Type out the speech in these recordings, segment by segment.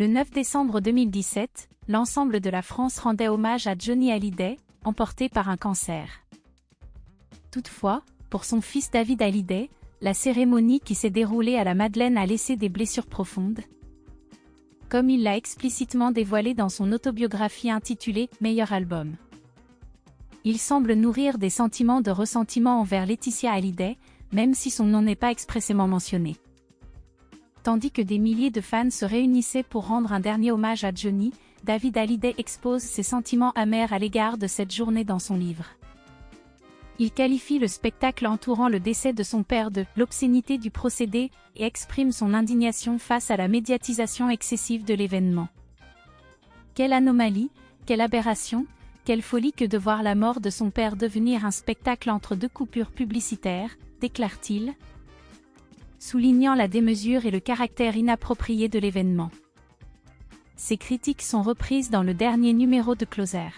Le 9 décembre 2017, l'ensemble de la France rendait hommage à Johnny Hallyday, emporté par un cancer. Toutefois, pour son fils David Hallyday, la cérémonie qui s'est déroulée à la Madeleine a laissé des blessures profondes. Comme il l'a explicitement dévoilé dans son autobiographie intitulée « Meilleur album ». Il semble nourrir des sentiments de ressentiment envers Laetitia Hallyday, même si son nom n'est pas expressément mentionné. Tandis que des milliers de fans se réunissaient pour rendre un dernier hommage à Johnny, David Hallyday expose ses sentiments amers à l'égard de cette journée dans son livre. Il qualifie le spectacle entourant le décès de son père de « l'obscénité du procédé » et exprime son indignation face à la médiatisation excessive de l'événement. Quelle anomalie, quelle aberration, quelle folie que de voir la mort de son père devenir un spectacle entre deux coupures publicitaires, déclare-t-il, soulignant la démesure et le caractère inapproprié de l'événement. Ces critiques sont reprises dans le dernier numéro de Closer.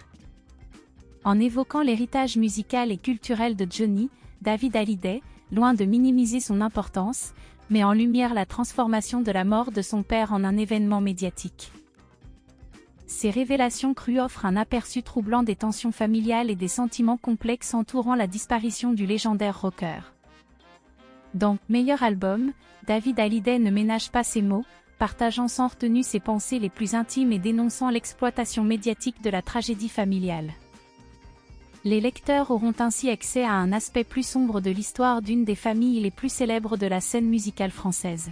En évoquant l'héritage musical et culturel de Johnny, David Hallyday, loin de minimiser son importance, met en lumière la transformation de la mort de son père en un événement médiatique. Ces révélations crues offrent un aperçu troublant des tensions familiales et des sentiments complexes entourant la disparition du légendaire rocker. Dans « Meilleur album », David Hallyday ne ménage pas ses mots, partageant sans retenue ses pensées les plus intimes et dénonçant l'exploitation médiatique de la tragédie familiale. Les lecteurs auront ainsi accès à un aspect plus sombre de l'histoire d'une des familles les plus célèbres de la scène musicale française.